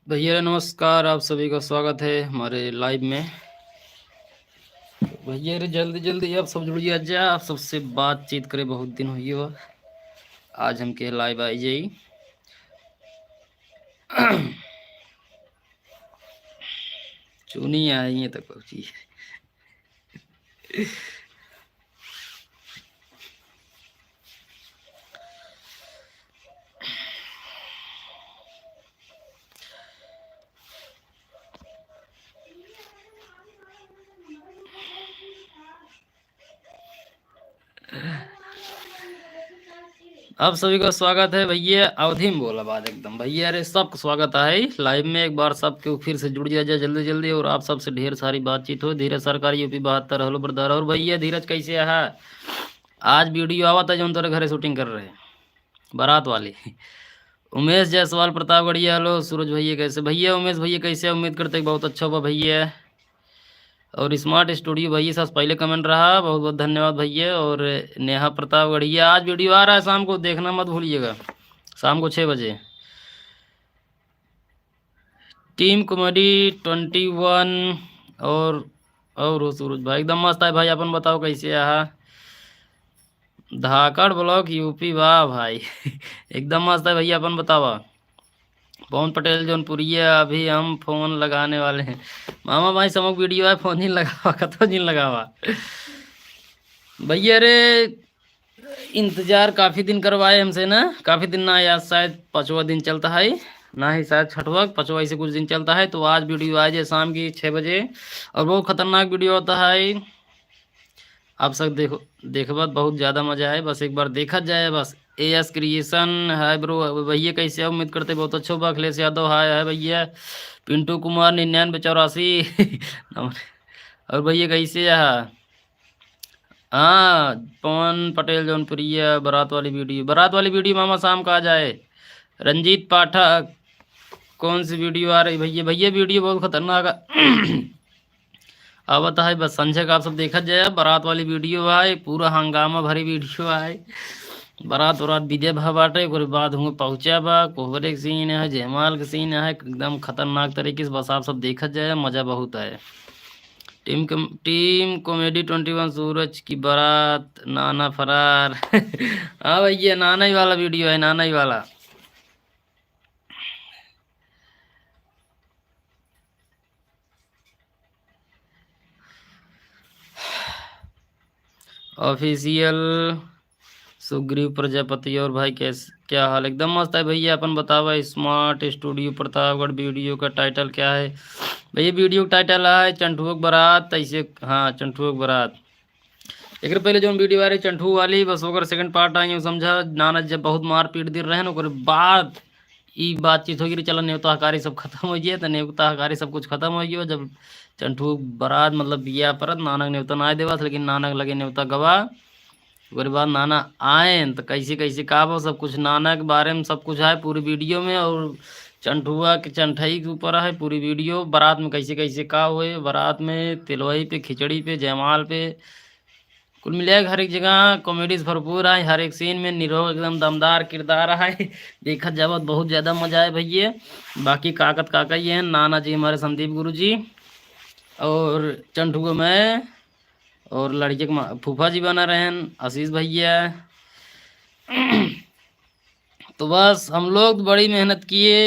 भैया नमस्कार, आप सभी का स्वागत है हमारे लाइव में। भैया रे जल्दी जल्दी आप सब जुड़िए, जा आप सबसे बातचीत करे, बहुत दिन हुई हो। आज हम के लाइव आई जाई। चुनी आई है तक पहुंची। आप सभी का स्वागत है भैया। अवधि में बोला बात एकदम भैया रे, सबका स्वागत है लाइव में। एक बार सबके फिर से जुड़ जाए जल्दी जल्दी, और आप सबसे ढेर सारी बातचीत हो। धीरज सरकार यूपी 72 हेलो ब्रदर। और भैया धीरज कैसे है? आज वीडियो आवा था जो तेरे घरे शूटिंग कर रहे हैं बारात वाली। उमेश जायसवाल प्रतापगढ़िया हेलो। सूरज भैया कैसे? भैया उमेश भैया कैसे? उम्मीद करते हैं बहुत अच्छा होगा भैया। और स्मार्ट स्टूडियो भैया साथ पहले कमेंट रहा, बहुत बहुत धन्यवाद भैया। और नेहा प्रतापगढ़िया, आज वीडियो आ रहा है शाम को, देखना मत भूलिएगा, शाम को 6 बजे। टीम कॉमेडी 21 और हो सूरज भाई एकदम मस्त है भाई। अपन बताओ कैसे आहा? धाकड़ ब्लॉक यूपी, वाह भाई। एकदम मस्त है भैया। अपन बतावा पवन पटेल जौनपुरिया, अभी हम फोन लगाने वाले हैं। मामा भाई समक वीडियो है, फोन ही लगावा, कतो जिन लगावा भैया रे। इंतजार काफी दिन करवाए हमसे ना, काफी दिन ना, याद शायद 5वां दिन चलता है ना, ही शायद 6वां 5वां ऐसे कुछ दिन चलता है। तो आज वीडियो आ जाए शाम की 6 बजे, और बहुत खतरनाक वीडियो होता है। आप सब देखो, देखबा बहुत ज़्यादा मजा है, बस एक बार देखा जाए बस। एस क्रिएशन है ब्रो भैया, कैसे है? उम्मीद करते बहुत अच्छा होगा। अखिलेश यादव हाय है भैया। पिंटू कुमार 9984। और भैया कैसे है? हाँ पवन पटेल जौनपुरिया, बारात वाली वीडियो मामा शाम का आ जाए। रंजीत पाठक, कौन सी वीडियो आ रही भैया? भैया वीडियो बहुत खतरनाक है। आवत है बस संजय का, आप सब देखा जाए। बारात वाली वीडियो आए, पूरा हंगामा भरी वीडियो आए। बारात वरात विजय भा बाटे, ओकरे बाद हुए पहुंचा बा, कोहबरे के सीन है, जयमाल के सीन है, एकदम खतरनाक तरीके से। बस आप सब देखा जाए, मजा बहुत है। टीम कॉमेडी 21 सूरज की बारात, नाना फरार। हाँ भैया नाना ही वाला वीडियो है, नाना ही वाला। ऑफिशियल सुग्रीव प्रजापति। और भाई कैसे, क्या हाल? एकदम मस्त है भैया। अपन बतावा स्मार्ट स्टूडियो प्रतापगढ़। वीडियो का टाइटल क्या है भैया? वीडियो का टाइटल है चंठुओं की बारात, ऐसे हाँ चंठुओं की बारात। एक पहले जो वीडियो आ रही चंठू वाली, बस ओकर सेकंड पार्ट आई समझा। नाना जब बहुत मार पीट दे रहे हैं, ओकर बाद ई बातचीत होगी, चलो न्योता हकारी सब खत्म हो गया। तो न्योता हकारी सब कुछ खत्म हो गया जब चंठू बारात मतलब बिया परत, नानक न्योता ना देवस, लेकिन नानक लगे न्योता गवा। ओकर बाद नाना आए तो कैसे कैसे का वो सब कुछ नाना के बारे में सब कुछ है पूरी वीडियो में। और चंठुआ के चंठई के ऊपर है पूरी वीडियो। बारात में कैसे कैसे का हुए, बारात में तिलवई पे, खिचड़ी पे, जयमाल पे, कुल मिलाकर हर एक जगह कॉमेडीज भरपूर है। हर एक सीन में निरोग एकदम दमदार किरदार है। देखा जावत बहुत ज़्यादा मजा है भैया। बाकी काकत काका ये हैं, नाना जी हमारे संदीप गुरु जी, और चंठू मैं, और लड़के के फूफा जी बना रहे हैं आशीष भैया। तो बस हम लोग बड़ी मेहनत किए,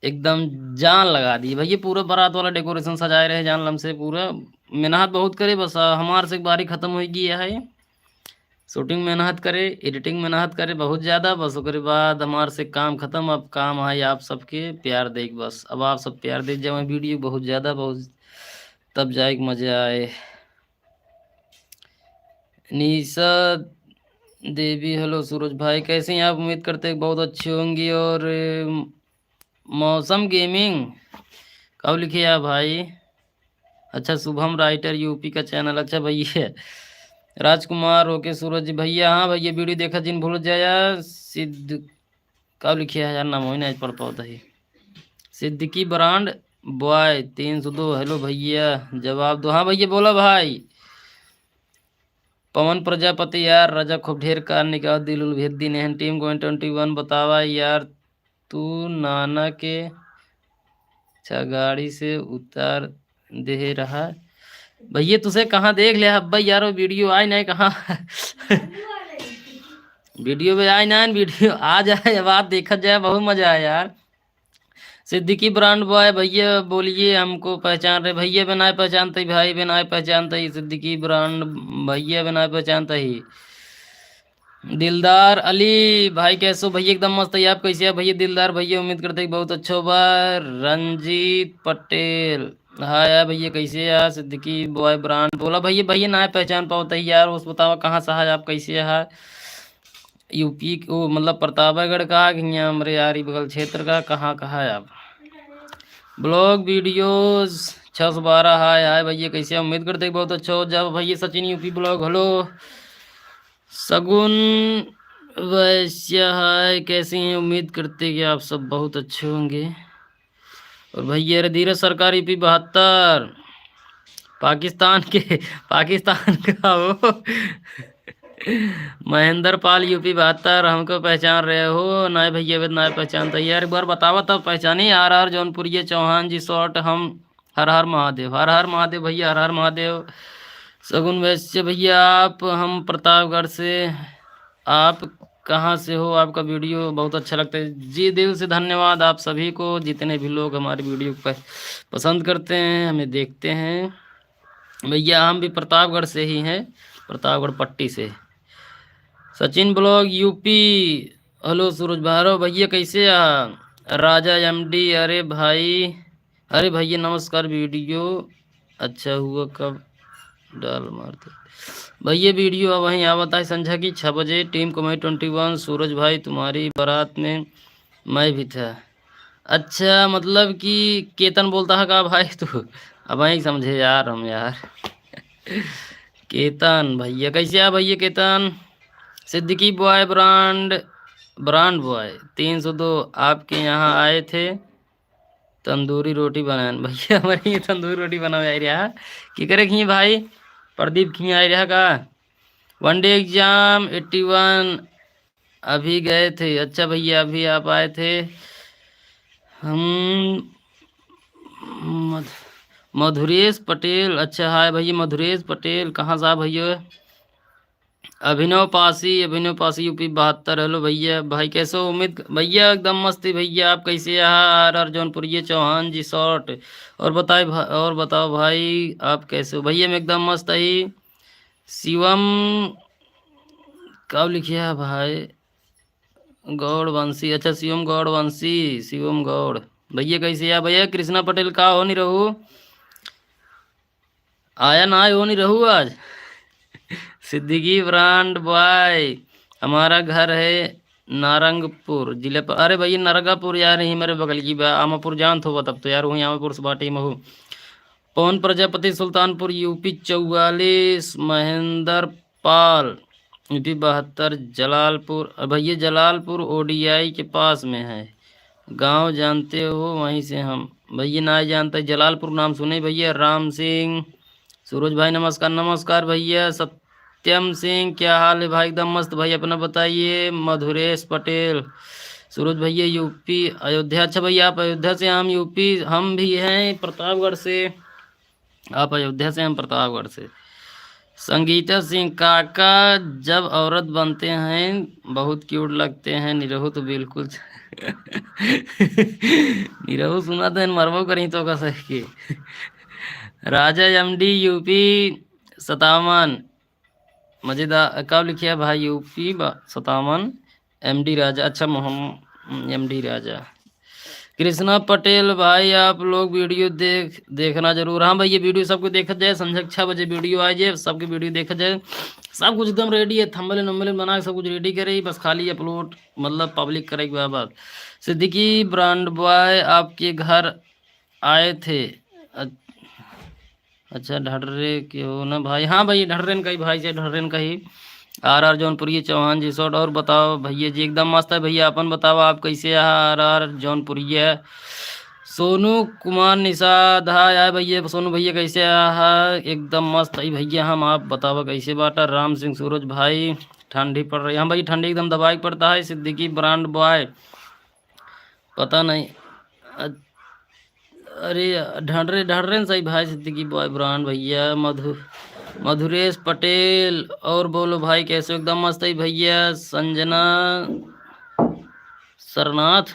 एकदम जान लगा दी भैया। पूरा बारात वाला डेकोरेशन सजाए रहे जान लम से, पूरा मेहनत बहुत करे। बस हमारे से बारी खत्म हो गया है। शूटिंग मेहनत करे, एडिटिंग मेहनत करे बहुत ज़्यादा, बस उसके बाद हमारे से काम ख़त्म। अब काम है आप सबके प्यार देख, बस अब आप सब प्यार दे जाए वीडियो बहुत ज़्यादा, बहुत तब जाए मज़ा आए। निशा देवी हेलो। सूरज भाई कैसे हैं आप? उम्मीद करते हैं बहुत अच्छे होंगे। और मौसम गेमिंग कब लिखे आप भाई? अच्छा शुभम राइटर यूपी का चैनल, अच्छा भैया। राजकुमार ओके सूरज जी भैया, हाँ भैया वीडियो देखा जिन भूल जाया। सिद्ध कब लिखे है यार, नाम हो ना पढ़ पाता है। सिद्दीकी ब्रांड बॉय 302 हेलो भैया, जवाब दो। हाँ भैया बोला भाई। पवन प्रजापति यार, रजा खूब ढेर कार निकाल दिल भेद दी नेहन टीम को 21 बतावा यार। तू नाना के अच्छा गाड़ी से उतार दे रहा भैया, तुझे कहाँ देख लिया अब्बा यार, वो वीडियो आई नहीं कहाँ वीडियो पे आई ना, वीडियो आ जाए बात देखा जाए, बहुत मजा आया यार। सिद्दीकी ब्रांड बॉय भैया बोलिए, हमको पहचान रहे भैया, बिना पहचानते ही भाई, बिना पहचानते ही सिद्दीकी ब्रांड भैया, बिना पहचानते ही। दिलदार अली भाई कैसे हो भैया? एकदम मस्त है। आप कैसे हैं भैया? दिलदार भैया उम्मीद करते हैं बहुत अच्छा होगा। रंजीत पटेल हाँ यार भैया कैसे यार? सिद्दीकी बॉय ब्रांड बोला भैया, भैया ना पहचान पाओ तही यार, उस बताओ कहाँ से है आप, कैसे है? यूपी वो मतलब प्रतापगढ़ का कि यहाँ हमारे यारी बगल क्षेत्र का, कहाँ कहाँ है आप? ब्लॉग वीडियोस 612 हाय हाय भैया कैसे हैं? उम्मीद करते हैं बहुत अच्छा हो। जब भैया सचिन यूपी ब्लॉग हेलो। सगुन वैश्य हाय कैसी हैं? उम्मीद करते कि आप सब बहुत अच्छे होंगे। और भैया धीरज सरकार यूपी 72 पाकिस्तान के पाकिस्तान का वो महेंद्र पाल यूपी 72 हमको पहचान रहे हो? ना भैया ना पहचानता यार, एक बार बतावा तब पहचानी। आर जौनपुर ये चौहान जी शॉर्ट हम हर हर महादेव, हर हर महादेव भैया, हर हर महादेव। सगुन वैश्य भैया आप हम प्रतापगढ़ से, आप कहाँ से हो? आपका वीडियो बहुत अच्छा लगता है जी, दिल से धन्यवाद आप सभी को, जितने भी लोग हमारे वीडियो को पसंद करते हैं, हमें देखते हैं। भैया हम भी प्रतापगढ़ से ही हैं, प्रतापगढ़ पट्टी से। Sachin blog UP hello. Suraj भारव भैया कैसे राजा एमडी अरे भाई, अरे भैया नमस्कार। वीडियो अच्छा हुआ कब डाल मारते भैया? वीडियो अब वहीं आवता है संझा की 6 बजे। टीम कमेटी 21 सूरज भाई तुम्हारी बारात में मैं भी था। अच्छा मतलब कि केतन बोलता है का भाई तू? अब वहीं समझे यार हम यार केतन भैया कैसे आ भैया? Ketan Siddiqui boy brand boy 302 आपके यहाँ आए थे तंदूरी रोटी बनाए भैया? हमारे ये तंदूरी रोटी बना रहा की करे खी भाई? प्रदीप खी आ रहा का? वनडे एग्जाम 81 अभी गए थे? अच्छा भैया अभी आप आए थे। हम मधुरेश पटेल अच्छा हाय भैया। मधुरेश पटेल कहाँ से भैया? अभिनव पासी यूपी 72 हेलो भैया भाई कैसे हो? उम्मीद भैया एकदम मस्ती भैया, आप कैसे? आर जौनपुर ये चौहान जी शॉर्ट और बताए और बताओ भाई आप कैसे हो? भैया मैं एकदम मस्त ही। शिवम कब लिखिए है भाई? गौड़ वंशी अच्छा, शिवम गौड़ वंशी, शिवम गौड़ भैया कैसे है भैया? कृष्णा पटेल का हो नहीं रहू? आया ना हो नहीं रहू आज? सिद्दीकी ब्रांड बॉय हमारा घर है नारंगपुर जिले पर। अरे भैया नरगापुर यार नहीं मेरे बगल की आमापुर जान थो तब तो यार, वहीं आमापुर से बाटी महू। पवन प्रजापति सुल्तानपुर यूपी 44 महेंद्र पाल यूपी 72 जलालपुर भैया, जलालपुर ओडीआई के पास में है गांव, जानते हो वहीं से हम? भैया ना जानते जलालपुर नाम सुने भैया। राम सिंह सूरज भाई नमस्कार। नमस्कार भैया। सत्यम सिंह क्या हाल है भाई? एकदम मस्त भाई, अपना बताइए। मधुरेश पटेल सूरज भैया यूपी अयोध्या अच्छा भैया आप अयोध्या से, हम यूपी हम भी हैं प्रतापगढ़ से। आप अयोध्या से हम प्रतापगढ़ से। संगीता सिंह काका जब औरत बनते हैं बहुत क्यूट लगते हैं, निरहु तो बिल्कुल निरहु सुना तो मरबो करी तो का सही के राजा एमडी यूपी 57 मजेदार कब लिखिए भाई? यूपी 57 एमडी राजा अच्छा मोहम्मद एमडी राजा। कृष्णा पटेल भाई आप लोग वीडियो देखना जरूर। हाँ भाई ये वीडियो सबको देखा जाए, संझा 6 बजे वीडियो आ जाए, सबकी वीडियो देखा जाए। सब कुछ एकदम रेडी है, थंबनेल नंबनेल बना के सब कुछ रेडी करे, बस खाली अपलोड मतलब पब्लिक करे के बाद। सिद्दीकी ब्रांड बॉय आपके घर आए थे? अच्छा ढर्रे के हो ना भाई? हाँ भाई ढर्रेन का ही भाई से, ढर्रेन का ही। आर जौनपुर ये चौहान जी शॉर्ट और बताओ भैया जी? एकदम मस्त है भैया, अपन बताओ आप कैसे? आर जौनपुर ये सोनू कुमार निषाद हाँ यार भैया। सोनू भैया कैसे एकदम मस्त है भैया हम, आप बताओ कैसे बाटा? राम सिंह सूरज भाई ठंडी पड़ रही है? हाँ भाई ठंडी एकदम दबाई पड़ता है। सिद्दीकी ब्रांड बॉय पता नहीं। अ- अरे ढंढरे सही भाई, सिद्दीकी बॉय ब्रांड भैया, मधुरेश पटेल। और बोलो भाई कैसे हो? एकदम मस्त है भैया। संजना सरनाथ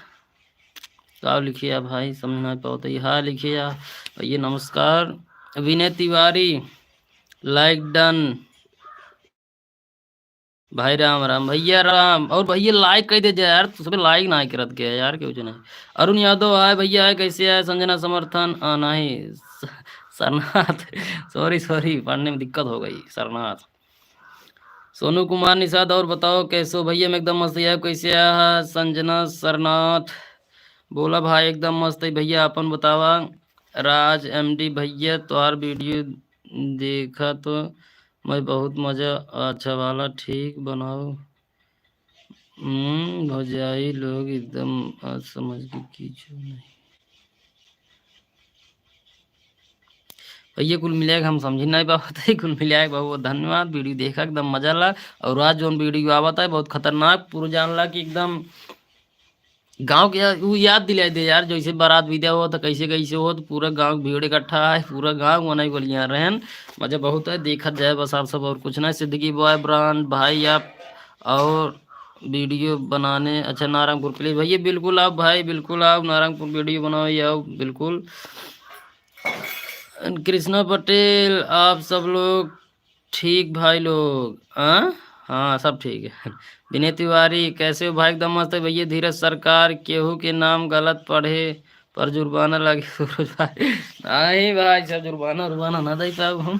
क्या लिखिए भाई, समझना पाओ ही। हाँ लिखिए भैया, नमस्कार। विनय तिवारी लाइक डन भाई। राम राम भैया राम। और भैया लाइक कर दे जाए यार, तो सब लाइक ना करत के यार, क्यों नहीं। अरुण यादव आए भैया, है कैसे आए? संजना समर्थन नहीं सरनाथ सॉरी सॉरी, पढ़ने में दिक्कत हो गई, सरनाथ। सोनू कुमार निषाद, और बताओ कैसे हो भैया? मैं एकदम मस्त है, कैसे है? संजना सरनाथ बोला भाई एकदम मस्त है भैया, अपन बतावा। राज एमडी भैया तुम्हार वीडियो देखा तो मैं बहुत मजा, अच्छा वाला ठीक बनाओ। भौजाई लोग एकदम आज समझ के कीचो नहीं भैया, कुल मिलाकर हम समझ नहीं पाते। कुल मिलाकर बहुत धन्यवाद, वीडियो देखा एकदम मजा ला। और आज जो वीडियो आवता है बहुत खतरनाक, पूरा जान ला कि एकदम गांव के वो याद दिला दे यार, जैसे बारात विदा हो तो कैसे कैसे हो, तो पूरा गांव भीड़ इकट्ठा है, पूरा गांव वनाई बोलियाँ रहन। मजा बहुत है, देखा जाए बस आप सब, और कुछ नहीं। सिद्दीकी बॉय ब्रांड भाई आप, और वीडियो बनाने अच्छा नारायणपुर प्लीज भैया, बिल्कुल आप भाई, बिल्कुल आप नारायणपुर वीडियो बनाओ आओ बिल्कुल। कृष्णा पटेल आप सब लोग ठीक भाई लोग? हाँ हाँ सब ठीक है। विनय तिवारी कैसे हो भाई? एकदम मस्त है भैया। धीरज सरकार केहू के नाम गलत पढ़े पर जुर्माना लगे सूरज भाई। नहीं भाई सब जुर्माना उर्माना ना दे पाब हम।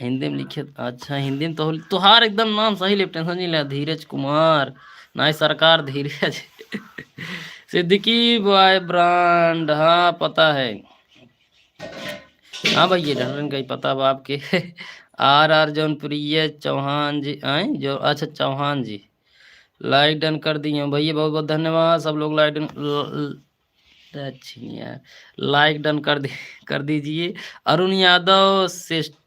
हिंदी में लिखे अच्छा, हिंदी में तो तुहार एकदम नाम सही ले, टेंशन नहीं ले। धीरज कुमार नहीं, सरकार धीरज सिद्दीकी बॉय ब्रांड, हाँ पता है। हाँ भैया ढंढन का ही पता बा आपके। आर जौनप्रिय चौहान जी आए जो, अच्छा चौहान जी लाइक डन कर दिए भैया, बहुत बहुत धन्यवाद। सब लोग लाइक डन अच्छी यार, लाइक डन कर दीजिए। अरुण यादव सिस्टम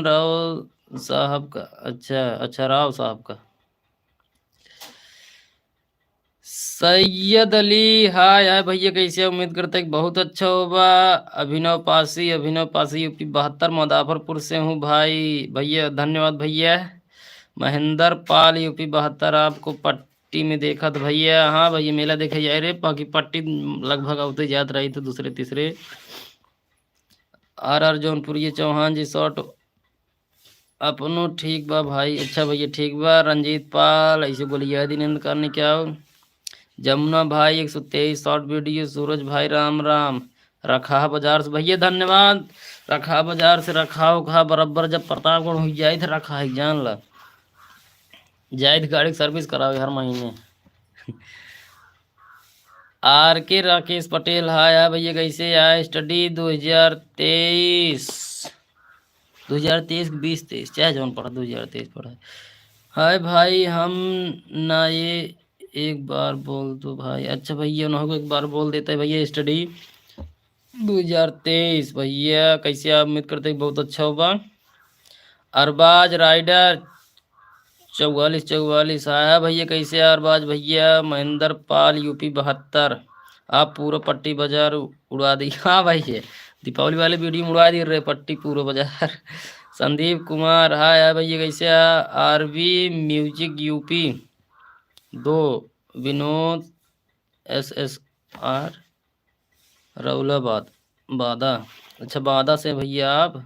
राव साहब का, अच्छा अच्छा राव साहब का। सैयद अली हाय हाय भैया, कैसे हैं? उम्मीद करते हैं कि बहुत अच्छा होगा। अभिनव पासी यूपी 72 मुजफ्फरपुर से हूँ भाई। भैया धन्यवाद भैया। महेंद्र पाल यूपी 72, आपको पट्टी में देखा तो भैया, हाँ भैया मेला देखा जाए रे, बाकी पट्टी लगभग आते याद रही थे दूसरे तीसरे। जौनपुर ये चौहान जी शॉर्ट अपनो ठीक बा भाई, अच्छा भैया ठीक बा। रंजीत पाल ऐसे बोलिए दिनेंद्र करने क्या हो। जमुना भाई 123 शॉर्ट वीडियो। सूरज भाई राम राम। रखा बाजार से भैया धन्यवाद। रखा बाजार से रखा खा बराबर, जब प्रतापगढ़ हो जाए थे रखा है जान ला, जाए थे गाड़ी की सर्विस करावे हर महीने। आर के राकेश पटेल हाय हाय भैया, कैसे आए? स्टडी 2023 2023 2023 चाहे जौन पढ़ा 2023 पढ़ा। हाय भाई हम ना ये एक बार बोल दो भाई, अच्छा भैया उन्होंने एक बार बोल देता है भैया। स्टडी 2023 भैया कैसे आप? उम्मीद करते हैं बहुत अच्छा होगा। अरबाज राइडर 44 आया भैया, कैसे अरबाज भैया? महेंद्र पाल यूपी 72, आप पूरा पट्टी बाजार उड़ा दी। हाँ भाई ये दीपावली वाले वीडियो में उड़ा दी रहे पट्टी पूरा बाजार। संदीप कुमार हाय भैया, कैसे? RV music UP 2, Vinod SSR रौलाबाद बादा, अच्छा बादा से भैया आप।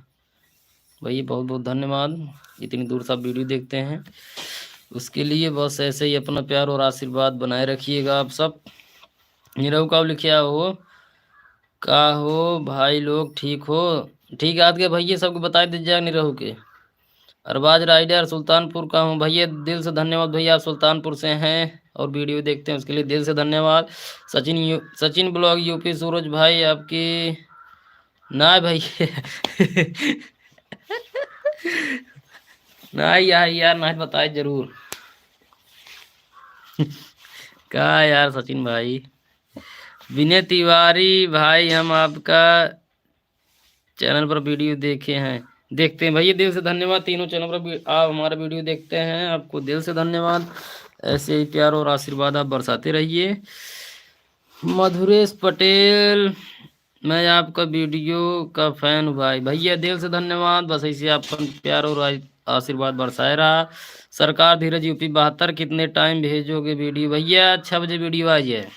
भैया बहुत बहुत धन्यवाद, इतनी दूर से आप वीडियो देखते हैं उसके लिए। बस ऐसे ही अपना प्यार और आशीर्वाद बनाए रखिएगा आप सब। निरहु का लिखिया हो का हो भाई लोग ठीक हो? ठीक है, आज के भैया सबको बता दीजिए निरहु के। अरबाज राइडर सुल्तानपुर का हूँ भैया, दिल से धन्यवाद भैया, आप सुल्तानपुर से हैं और वीडियो देखते हैं उसके लिए दिल से धन्यवाद। सचिन ब्लॉग यूपी सूरज भाई आपकी ना भाई ना यार ना बताए जरूर। क्या यार सचिन भाई। विनय तिवारी भाई हम आपका चैनल पर वीडियो देखे हैं, देखते हैं भैया, दिल से धन्यवाद। तीनों चैनल पर आप हमारा वीडियो देखते हैं, आपको दिल से धन्यवाद। ऐसे ही प्यार और आशीर्वाद आप बरसाते रहिए। मधुरेश पटेल, मैं आपका वीडियो का फैन हूँ भाई। भैया दिल से धन्यवाद, बस ऐसे आप प्यार और आशीर्वाद बरसाए रहा। सरकार धीरज यूपी 72, कितने टाइम भेजोगे वीडियो? भैया 6 बजे वीडियो आ जाए।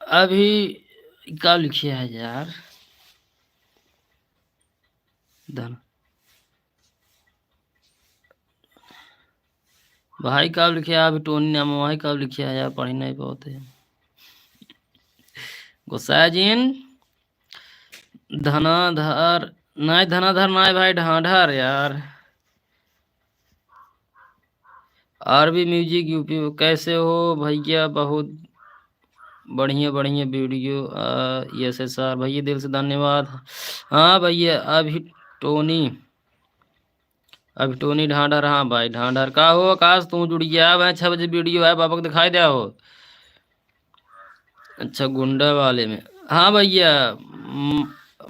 अभी क्या लिखे है यार, धन भाई कब लिखे? अभी टोनी नाम भाई कब लिखे है यार, पढ़ी नहीं बहुत है। गुस्साजीन धनाधर नहीं, धनाधर नहीं भाई, ढांढर यार। आरबी म्यूजिक यूपी, कैसे हो भैया? बहुत बढ़िया बढ़िया वीडियो। यस एस आर भैया दिल से धन्यवाद। हाँ भैया अभी टोनी ढांढर, हाँ भाई ढांढर का हो। आकाश तू जुड़ गया भाई, 6 बजे वीडियो है, पापा को दिखाई दिया हो। अच्छा गुंडा वाले में, हाँ भैया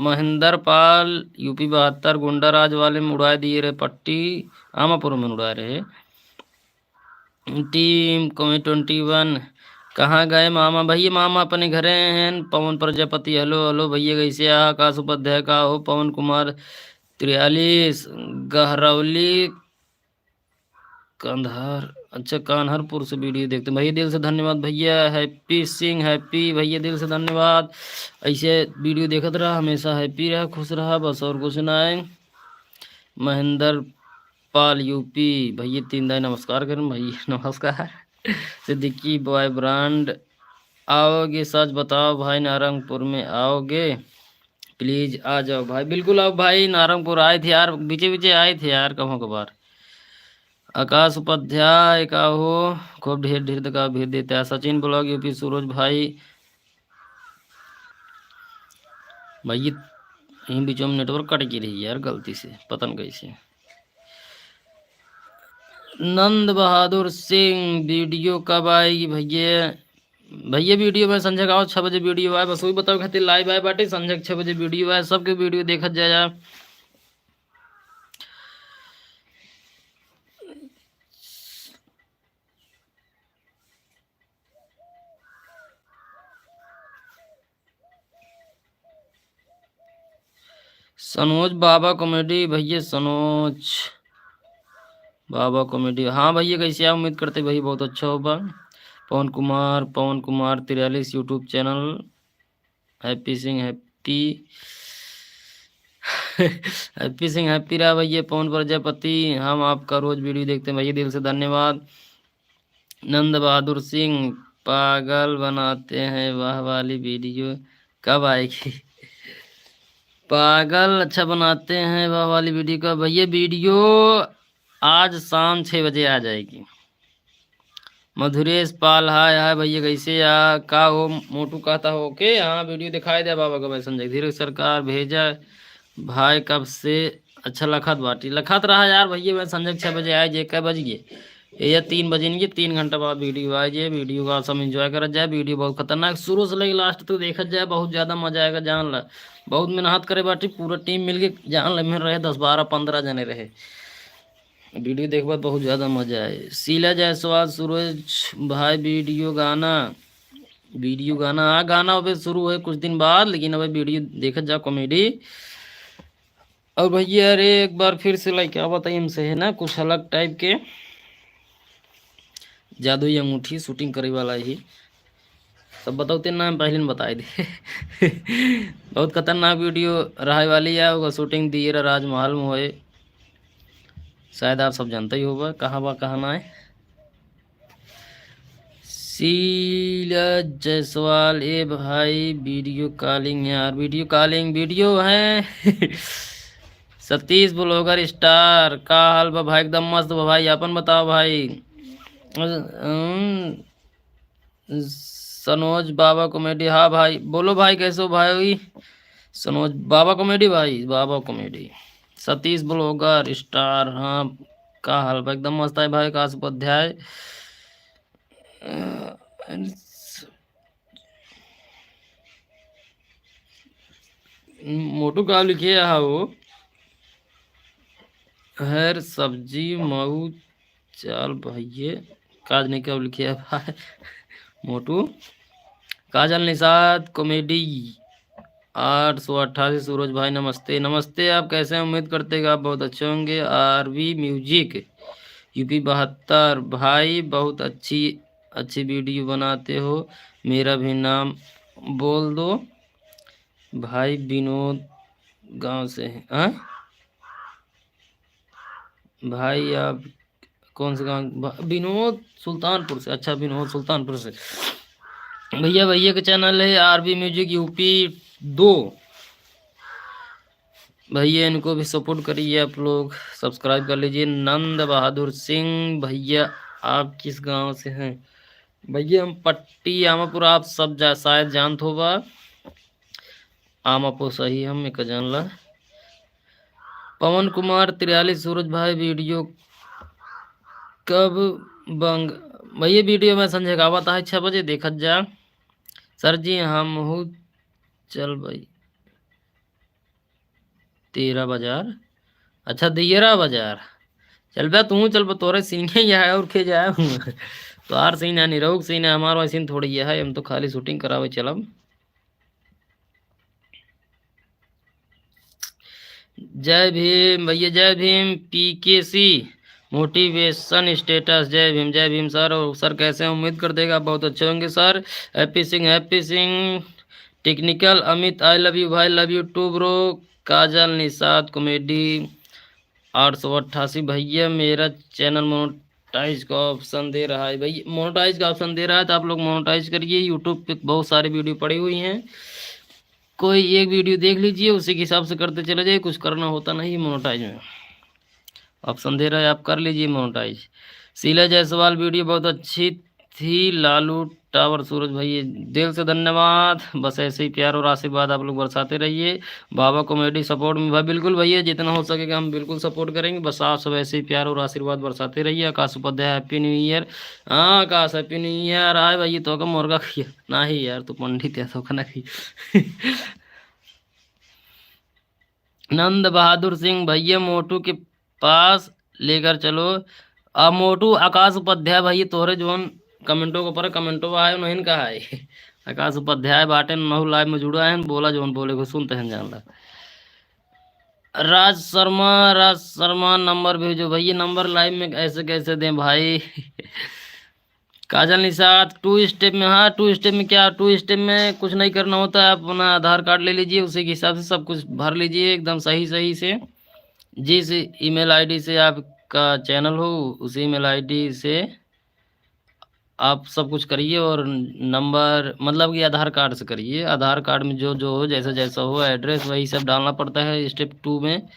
महेंद्र पाल यूपी 72 गुंडा राज वाले में उड़ा दिए रे पट्टी, आमापुर में उड़ा रहे। टीम कॉमी 21 कहाँ गए मामा? भैया मामा अपने घरे हैं। पवन प्रजापति हेलो हेलो भैया कैसे? आकाश उपाध्याय का हो। पवन कुमार 43 गहरौली कंधार, अच्छा कान्हरपुर से वीडियो देखते भैया दिल से धन्यवाद। भैया हैप्पी सिंह, हैप्पी भैया दिल से धन्यवाद। ऐसे वीडियो देखते रहा, हमेशा हैप्पी रहा, खुश रहा, बस और कुछ ना है। महेंद्र पाल यूपी भैया 3 दाई नमस्कार करें भैया, नमस्कार। सिद्दीकी बॉय ब्रांड, आओगे सच बताओ भाई, नारंगपुर में आओगे? प्लीज आ जाओ भाई, बिल्कुल आओ भाई। नारंगपुर आए थे यार, बीचे बीचे आए थे यार कभी कभार। आकाश उपाध्याय का हो, खूब ढेर ढेर का भेज देता है। सचिन ब्लॉग यूपी सूरज भाई, भाई यहीं बीचों में नेटवर्क कट की रही यार गलती से, पता नहीं कैसे। नंद बहादुर सिंह वीडियो कब आएगी भैया? भैया वीडियो में संजय गाँव 6 बजे वीडियो आए, बस वही बताओ खातिर लाइव आए बाटे। संजय 6 बजे वीडियो आए, सबके वीडियो देखा जाए। सनोज बाबा कॉमेडी भैया, सनोज बाबा कॉमेडी, हाँ भैया कैसे आप? उम्मीद करते भाई बहुत अच्छा होगा। Pawan Kumar 43 YouTube channel. Happy Singh Happy Happy Singh happy रहा भैया। पवन प्रजापति, हम आपका रोज वीडियो देखते हैं भैया दिल से धन्यवाद। नंद बहादुर सिंह, पागल बनाते हैं, वाह वाली वीडियो कब आएगी? पागल अच्छा बनाते हैं, वाह वाली वीडियो का भैया? वीडियो आज शाम 6 बजे आ जाएगी। मधुरेश पाल, हाय हाय भैया कैसे आ का हो? मोटू कहता हो के हाँ वीडियो दिखाई दे बाबा का भाई। संजय धीरे सरकार भेजा भाई कब से? अच्छा लखत बाटी लखत रहा यार भैया। मैं संजय 6 बजे आए जे, कै बज गए ये 3 बजे नहीं, 3 घंटा बाद वीडियो आए जे। वीडियो का सब एंजॉय करा जाए। वीडियो बहुत खतरनाक शुरू से लेकर लास्ट तक देखा जाए, बहुत ज़्यादा मजा आएगा जान ला। बहुत मेहनत करे बाटी, पूरा टीम मिल के जान ला में रहे, 10 12 15 जने रहे। वीडियो देख बाद बहुत ज़्यादा मजा आए। शीला जायसवाल, सूरज भाई वीडियो गाना हाँ गाना अभी शुरू है कुछ दिन बाद, लेकिन अभी वीडियो देखा जा कॉमेडी। और भैया अरे एक बार फिर से लाइक क्या बताइए हमसे है ना, कुछ अलग टाइप के जादुई अंगूठी शूटिंग करे वाला ही सब बताते नाम पहले ने बताए दे। बहुत खतरनाक वीडियो रहा वाली है, होगा शूटिंग दिए राजमहल में होए, शायद आप सब जानते ही होगा कहाँ बा कहाँ ना है। शीला जायसवाल, ए भाई वीडियो कॉलिंग यार, वीडियो कॉलिंग वीडियो है। सतीश ब्लॉगर स्टार का हाल बा भाई? एकदम मस्त बा भाई, अपन बताओ भाई। सनोज बाबा कॉमेडी, हाँ भाई बोलो भाई कैसे हो भाई? सनोज बाबा कॉमेडी भाई, बाबा कॉमेडी। सतीश ब्लॉगर स्टार, हाँ का हाल बा? एकदम मस्त है भाई। आकाश उपाध्याय, मोटू का लिखे है वो हर सब्जी मऊ चल भैया काज ने क्या लिखा है भाई मोटू। काजल निषाद कॉमेडी 888 सूरज भाई नमस्ते नमस्ते। आप कैसे हैं? उम्मीद करते हैं कि आप बहुत अच्छे होंगे। आरवी म्यूजिक यूपी 72 भाई बहुत अच्छी अच्छी वीडियो बनाते हो, मेरा भी नाम बोल दो भाई। विनोद गांव से हैं हाँ? भाई आप कौन से गांव? विनोद सुल्तानपुर से। अच्छा विनोद सुल्तानपुर से। भैया भैया का चैनल है आरबी म्यूजिक यूपी 2। भैया इनको भी सपोर्ट करिए आप लोग, सब्सक्राइब कर लीजिए। नंद बहादुर सिंह भैया आप किस गांव से हैं? भैया हम पट्टी आमापुर। आप सब शायद जानत होगा आमापुर सही हम एक जानला। पवन कुमार 43 सूरज भाई वीडियो कब बंग? भैया वीडियो में संजय का बता है 6 बजे देखत जा सर जी। हम हूँ चल भाई 13 बाजार। अच्छा 13 बाजार चल बे तू चल बे तोरे सीने ही है और के जाए तो आर सीना नहीं रहो सीना हमारा सीन थोड़ी है। हम तो खाली शूटिंग करावे चलब। जय भीम भैया जय भीम। पीकेसी मोटिवेशन स्टेटस जय भीम सर। और सर कैसे हैं? उम्मीद कर देगा बहुत अच्छे होंगे sir. Happy Singh technical Amit I love you भाई love you too bro. Kajal Nishad comedy 888 भैया मेरा चैनल मोनेटाइज का ऑप्शन दे रहा है। भैया मोनेटाइज का ऑप्शन दे रहा है तो आप लोग मोनेटाइज करिए। यूट्यूब पे बहुत सारी वीडियो पड़ी हुई हैं, कोई एक वीडियो देख लीजिए उसी के हिसाब से करते चले जाइए। कुछ करना होता नहीं मोनेटाइज में, ऑप्शन दे रहा है आप कर लीजिए मोनेटाइज। शीला जायसवाल वीडियो बहुत अच्छी थी। लालू टावर सूरज भाई दिल से धन्यवाद। बस ऐसे ही प्यार और आशीर्वाद आप लोग बरसाते रहिए। बाबा कॉमेडी सपोर्ट में भाई बिल्कुल भैया जितना हो सकेगा हम बिल्कुल सपोर्ट करेंगे। बस आप सब ऐसे ही प्यार और आशीर्वाद बरसाते रहिए। आकाश उपाध्याय हैप्पी न्यू ईयर। हाँ आकाश हैप्पी न्यू ईयर। आए भाई तो का मुर्गा खिया ना ही यार, तू पंडित है तो का ना खी नंद बहादुर सिंह भैया मोटू के पास लेकर चलो। अब मोटू आकाश उपाध्याय भैया तोहरे जोन कमेंटों के ऊपर कमेंटों आए नहीं कहा है आकाश उपाध्याय बाटे नहु लाइव में जुड़ा है बोला जोन बोले को सुनते हैं जानला। राज शर्मा नंबर भेजो भैया। नंबर लाइव में ऐसे कैसे दें भाई काजल निषाद 2 स्टेप में। हाँ 2 स्टेप में क्या 2 स्टेप में कुछ नहीं करना होता है। आप अपना आधार कार्ड ले लीजिए उसी के हिसाब से सब कुछ भर लीजिए एकदम सही सही से। जिस ईमेल आईडी से आपका चैनल हो उसी ईमेल आईडी से आप सब कुछ करिए। और नंबर मतलब कि आधार कार्ड से करिए। आधार कार्ड में जो जो हो जैसा जैसा हो एड्रेस वही सब डालना पड़ता है स्टेप 2 में।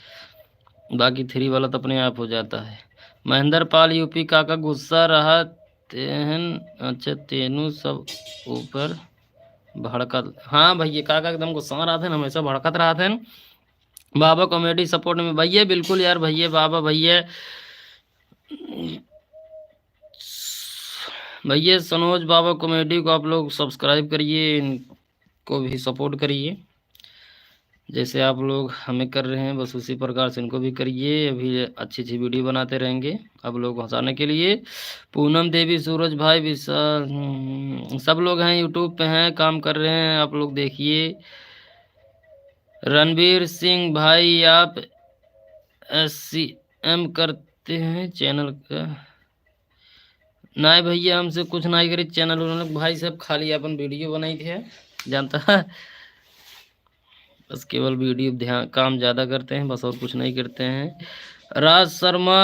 बाकी 3 वाला तो अपने आप हो जाता है। महेंद्र पाल यूपी काका गुस्सा रहा तेहन। अच्छा तेनू सब ऊपर भड़कत। हाँ भैया काका एकदम गुस्सा रहा था हमेशा भड़कत रहा था। बाबा कॉमेडी सपोर्ट में भैया बिल्कुल यार भैया बाबा भैया भैया सनोज बाबा कॉमेडी को आप लोग सब्सक्राइब करिए, इनको भी सपोर्ट करिए जैसे आप लोग हमें कर रहे हैं बस उसी प्रकार से इनको भी करिए। अभी अच्छी अच्छी वीडियो बनाते रहेंगे आप लोग को हंसाने के लिए। पूनम देवी सूरज भाई विशाल सब लोग हैं यूट्यूब पे हैं काम कर रहे हैं आप लोग देखिए। रणवीर सिंह भाई आप SCM करते हैं चैनल का? नहीं भैया हमसे कुछ नहीं करी चैनल उन्होंने भाई साहब खाली अपन वीडियो बनाई थे जानता है। बस केवल वीडियो ध्यान काम ज़्यादा करते हैं बस और कुछ नहीं करते हैं। राज शर्मा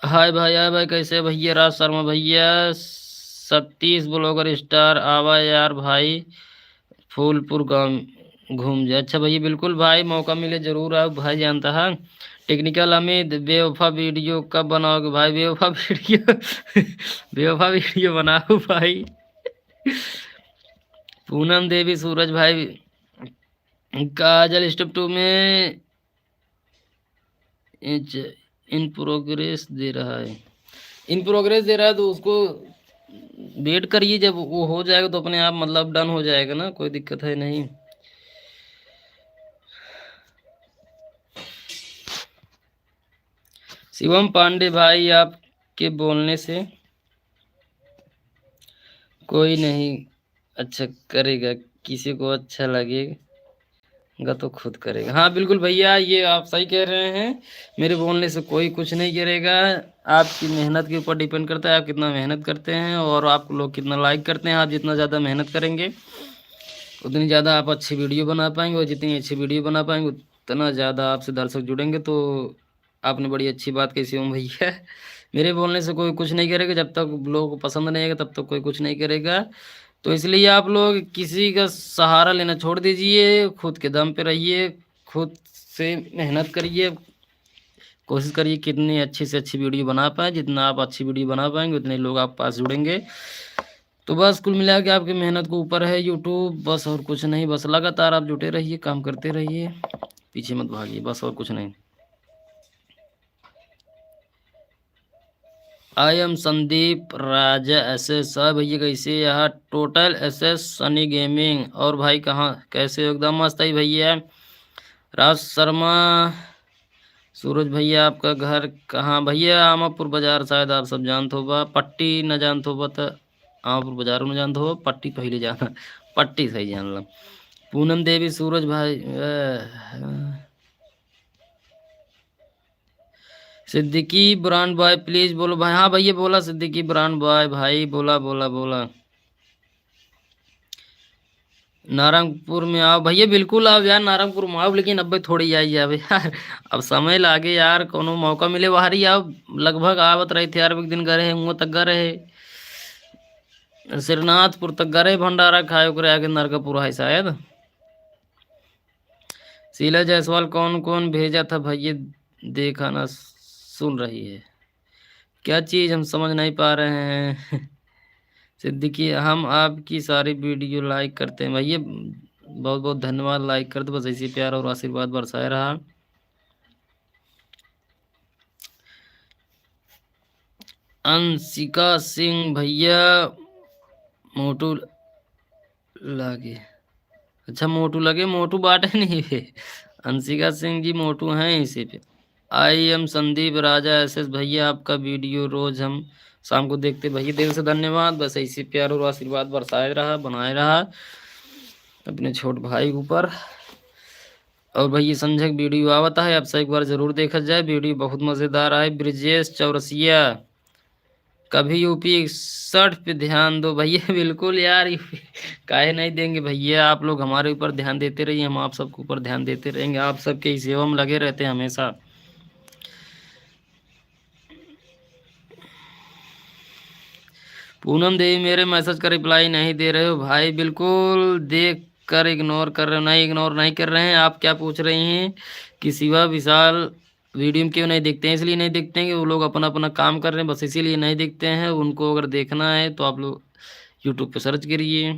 हाय भाई कैसे भैया? राज शर्मा भैया 37 ब्लॉगर स्टार आवा यार भाई फूलपुर गांव घूम जाए। अच्छा भैया बिल्कुल भाई मौका मिले ज़रूर आओ भाई जानता है। टेक्निकल अमित बेवफा वीडियो कब बनाओगे भाई? बेवफा वीडियो बेवफा वीडियो बनाओ भाई। पूनम देवी सूरज भाई काजल स्टेप 2 में इन प्रोग्रेस दे रहा है। इन प्रोग्रेस दे रहा है तो उसको वेट करिए जब वो हो जाएगा तो अपने आप मतलब डन हो जाएगा ना, कोई दिक्कत है नहीं। शिवम पांडे भाई, आपके बोलने से कोई नहीं अच्छा करेगा, किसी को अच्छा लगेगा तो खुद करेगा। हाँ बिल्कुल भैया, ये आप सही कह रहे हैं। मेरे बोलने से कोई कुछ नहीं करेगा। आपकी मेहनत के ऊपर डिपेंड करता है, आप कितना मेहनत करते हैं और आप लोग कितना लाइक करते हैं। आप जितना ज़्यादा मेहनत करेंगे उतनी ज़्यादा आप अच्छी वीडियो बना पाएंगे, और जितनी अच्छी वीडियो बना पाएंगे उतना ज़्यादा आपसे दर्शक जुड़ेंगे। तो आपने बड़ी अच्छी बात कही शिवम भैया। मेरे बोलने से कोई कुछ नहीं करेगा, जब तक लोगों को पसंद नहीं आएगा तब तक कोई कुछ नहीं करेगा। तो इसलिए आप लोग किसी का सहारा लेना छोड़ दीजिए, खुद के दम पे रहिए, खुद से मेहनत करिए, कोशिश करिए कितनी अच्छी से अच्छी वीडियो बना पाए। जितना आप अच्छी वीडियो बना पाएंगे उतने लोग आप पास जुड़ेंगे। तो बस कुल मिला के आपकी मेहनत को ऊपर है यूट्यूब, बस और कुछ नहीं। बस लगातार आप जुटे रहिए, काम करते रहिए, पीछे मत भागिए, बस और कुछ नहीं। I am Sandeep Raja SS साहब भैया, कैसे यहाँ टोटल एसएस सनी गेमिंग। और भाई कहाँ कैसे हो? एकदम मस्त है भैया। राज शर्मा सूरज भैया, आपका घर कहाँ भैया? आमापुर बाजार, शायद आप सब जानते हो। पट्टी न जानते हो तो आमापुर बाजार में जानते हो, पट्टी पहले जाना। पट्टी सही जान लो। पूनम देवी सूरज भाई सिद्दीकी ब्रांड बॉय प्लीज बोलो भाई। हाँ भैया बोला सिद्दीकी ब्रांड बॉय भाई, बोला बोला बोला। नारंगपुर में आओ भैया, बिल्कुल आओ यार, नारंगपुर में आओ, लेकिन अब भाई थोड़ी आई जावे यार। अब समय लागे यार, कोनो मौका मिले बाहर ही आओ। लगभग आवत रहे थे यार, एक दिन गए हुआ तक गए रहे श्रीनाथपुर तक गए, भंडारा खाए ओकरे आगे नरकापुर है शायद। शीला जायसवाल कौन कौन भेजा था भैया? देखा ना, सुन रही है क्या चीज, हम समझ नहीं पा रहे हैं। सिद्दीकी हम आपकी सारी वीडियो लाइक करते हैं भैया, बहुत बहुत धन्यवाद। लाइक कर दो बस, इसी प्यार और आशीर्वाद बरसाए रहा। अंशिका सिंह भैया मोटू लगे, अच्छा मोटू लगे, मोटू बाटे नहीं है। अंशिका सिंह जी मोटू हैं इसी पे। I am Sandeep Raja SS भैया, आपका वीडियो रोज हम शाम को देखते भैया, दिल से धन्यवाद। बस ऐसे प्यार और आशीर्वाद बरसाए रहा, बनाए रहा अपने छोट भाई ऊपर। और भैया संजय वीडियो आवता है, आपसे एक बार जरूर देखा जाए, वीडियो बहुत मज़ेदार है। ब्रिजेश चौरसिया, कभी यूपी 61 पे ध्यान दो भैया। बिल्कुल यार, काहे नहीं देंगे भैया, आप लोग हमारे ऊपर ध्यान देते रहिए, हम आप सबके ऊपर ध्यान देते रहेंगे। आप सबके इस सेवा में लगे रहते हैं हमेशा। पूनम देवी मेरे मैसेज का रिप्लाई नहीं दे रहे हो भाई, बिल्कुल देख कर इग्नोर कर रहे हो। नहीं इग्नोर नहीं कर रहे हैं। आप क्या पूछ रही हैं कि शिवा विशाल वीडियो में क्यों नहीं देखते हैं? इसलिए नहीं देखते हैं कि वो लोग अपना अपना काम कर रहे हैं, बस इसीलिए नहीं देखते हैं। उनको अगर देखना है तो आप लोग यूट्यूब पे सर्च करिए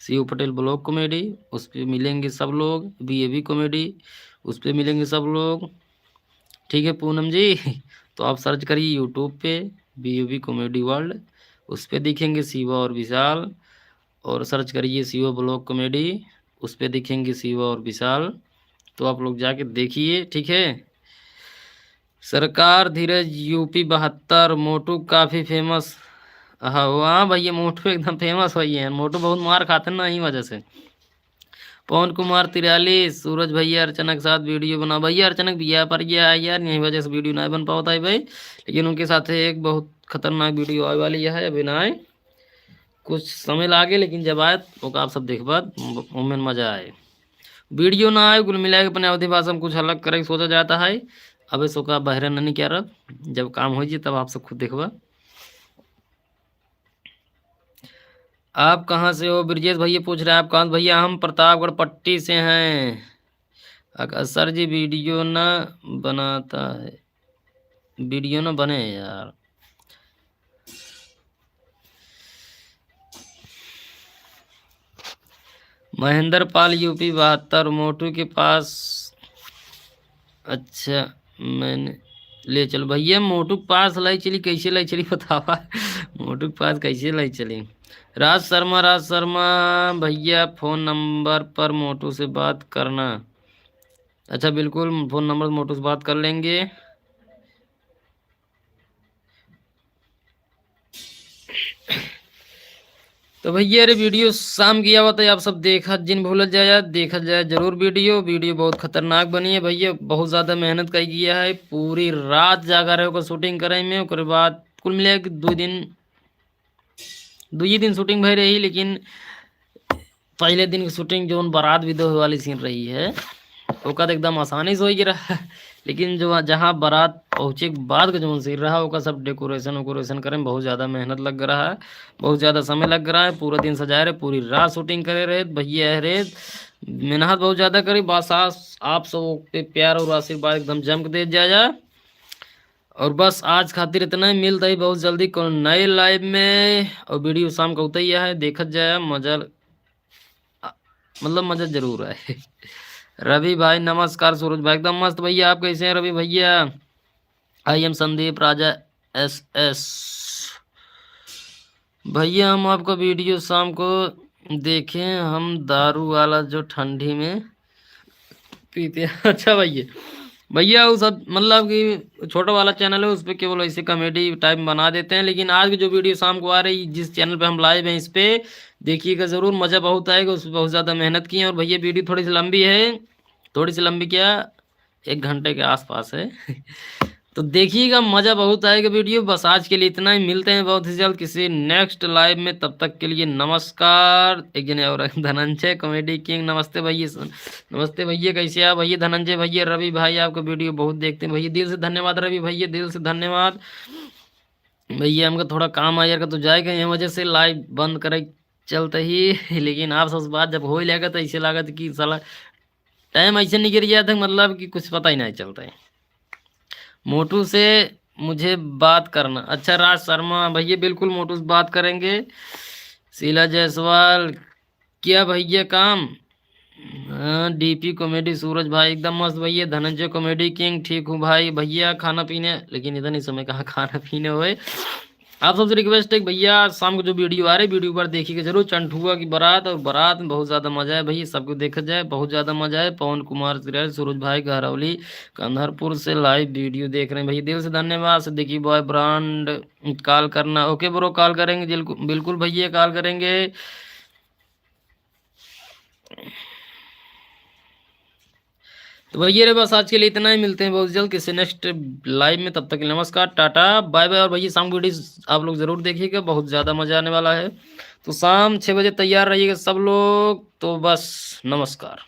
शिव पटेल ब्लॉग कॉमेडी, उस पर मिलेंगे सब लोग। BAB कॉमेडी, उस पर मिलेंगे सब लोग। ठीक है पूनम जी। तो आप सर्च करिए यूट्यूब पे BAB कॉमेडी वर्ल्ड, उस पर दिखेंगे शिवा और विशाल। और सर्च करिए शिवा ब्लॉग कॉमेडी, उस पर दिखेंगे शिवा और विशाल। तो आप लोग जाके देखिए, ठीक है। सरकार धीरज यूपी 72 मोटू काफ़ी फेमस। हाँ हाँ भैया, मोटू एकदम फेमस हुई है। मोटू बहुत मार खाते हैं ना, यही वजह से। पवन कुमार 43, सूरज भैया अर्चना के साथ वीडियो बना। भैया अर्चना भैया पर यार यही वजह से वीडियो नहीं बन पाता है भाई, लेकिन उनके साथ एक बहुत खतरनाक वीडियो आने वाली है। अभी ना आए, कुछ समय लागे, लेकिन जब आए तो आप सब देख बाद उनमें मजा आए। वीडियो ना आए कुल मिला के अपने अवधि भाषा में कुछ अलग करे सोचा जाता है। अब सो का बहरे नहीं क्या रहा, जब काम हो जाए तब आप सब खुद देखबा। आप कहाँ से हो? ब्रजेश भैया पूछ रहे हैं आप कहाँ से? भैया हम प्रतापगढ़ पट्टी से हैं। सर जी वीडियो ना बनाता है, वीडियो ना बने यार। महेंद्र पाल यूपी 72 मोटू के पास। अच्छा मैंने ले चल भैया, मोटू के पास लाई चली, कैसे लाई चली बतावा। मोटू के पास कैसे लाई चली? राज शर्मा, राज शर्मा भैया फ़ोन नंबर पर मोटू से बात करना। अच्छा बिल्कुल, फ़ोन नंबर मोटू से बात कर लेंगे। तो भैया अरे वीडियो शाम किया हुआ था, आप सब देखा जिन भूल जाए, देखा जाए जरूर। वीडियो बहुत खतरनाक बनी है भैया, बहुत ज्यादा मेहनत का किया है, पूरी रात जागा रहे हो शूटिंग करे में। उसके बाद कुल मिला के 2 दिन शूटिंग भई रही, लेकिन पहले दिन की शूटिंग जो बारात विदो वाली सीन रही है ओका तो एकदम आसानी से हो ही रहा लेकिन जो जहाँ बारात पहुँचे के बाद का जो सीन रहा ओका सब डेकोरेशन करे में बहुत ज़्यादा मेहनत लग रहा है, बहुत ज़्यादा समय लग रहा है। पूरा दिन सजाए रहे, पूरी रात शूटिंग करे रहे भैया रे, मेहनत बहुत ज़्यादा करी। बस आप सब पे प्यार और आशीर्वाद एकदम जम के दे जाए। और बस आज खातिर इतना ही, मिलता ही बहुत जल्दी कौन नए लाइव में। और वीडियो शाम का उतर ही है, देखत जाए मजा, मतलब मजा जरूर है। रवि भाई नमस्कार, सूरज भाई एकदम मस्त भैया, आप कैसे हैं रवि भैया? I am Sandeep Raja S भैया, हम आपका वीडियो शाम को देखें, हम दारू वाला जो ठंडी में पीते हैं। अच्छा भैया वो सब मतलब कि छोटा वाला चैनल है, उस पर केवल ऐसे कॉमेडी टाइप बना देते हैं। लेकिन आज की जो वीडियो शाम को आ रही, जिस चैनल पे हम लाइव हैं, इस पे देखिएगा ज़रूर, मज़ा बहुत आएगा। उस पर बहुत ज़्यादा मेहनत की है। और भैया वीडियो थोड़ी सी लंबी है, थोड़ी सी लंबी क्या, 1 घंटे के आसपास है। तो देखिएगा, मज़ा बहुत आएगा वीडियो। बस आज के लिए इतना ही, मिलते हैं बहुत ही जल्द किसी नेक्स्ट लाइव में, तब तक के लिए नमस्कार। एक जने और धनंजय कॉमेडी किंग, नमस्ते भैया, नमस्ते भैया, कैसे आप भैया? धनंजय भैया, रवि भाई आपका वीडियो बहुत देखते हैं भैया, दिल से धन्यवाद रवि भैया, दिल से धन्यवाद भैया। हमको थोड़ा काम आया का तो जाएगा, ये वजह से लाइव बंद करे चलते ही। लेकिन आप सब बात जब हो ही लगा तो ऐसे लगा कि साला टाइम ऐसे नहीं गिर गया था, मतलब कि कुछ पता ही नहीं चलता है। मोटू से मुझे बात करना, अच्छा राज शर्मा भैया, बिल्कुल मोटू से बात करेंगे। शीला जायसवाल, क्या भैया काम? हाँ डीपी कॉमेडी, सूरज भाई एकदम मस्त भैया। धनंजय कॉमेडी किंग, ठीक हूँ भाई। भैया खाना पीने, लेकिन इतना ही समय कहाँ खाना पीने हुए। आप सबसे रिक्वेस्ट है कि भैया शाम को जो वीडियो आ रही है, वीडियो पर देखिएगा जरूर। चंठुआ की बारात, और बारात में बहुत ज़्यादा मजा है भैया, सबको देखा जाए, बहुत ज़्यादा मजा है। पवन कुमार सिराज, सूरज भाई गहरौली कंधरपुर से लाइव वीडियो देख रहे हैं भैया, दिल से धन्यवाद। सिद्दीकी बॉय ब्रांड, कॉल करना, ओके ब्रो कॉल करेंगे, बिल्कुल भैया कॉल करेंगे। तो भैया रे बस आज के लिए इतना ही, मिलते हैं बहुत जल्द किसी नेक्स्ट लाइव में, तब तक के लिए नमस्कार, टाटा बाय बाय। और भैया शाम को वीडियो आप लोग जरूर देखिएगा, बहुत ज़्यादा मजा आने वाला है। तो शाम 6 बजे तैयार रहिएगा सब लोग, तो बस नमस्कार।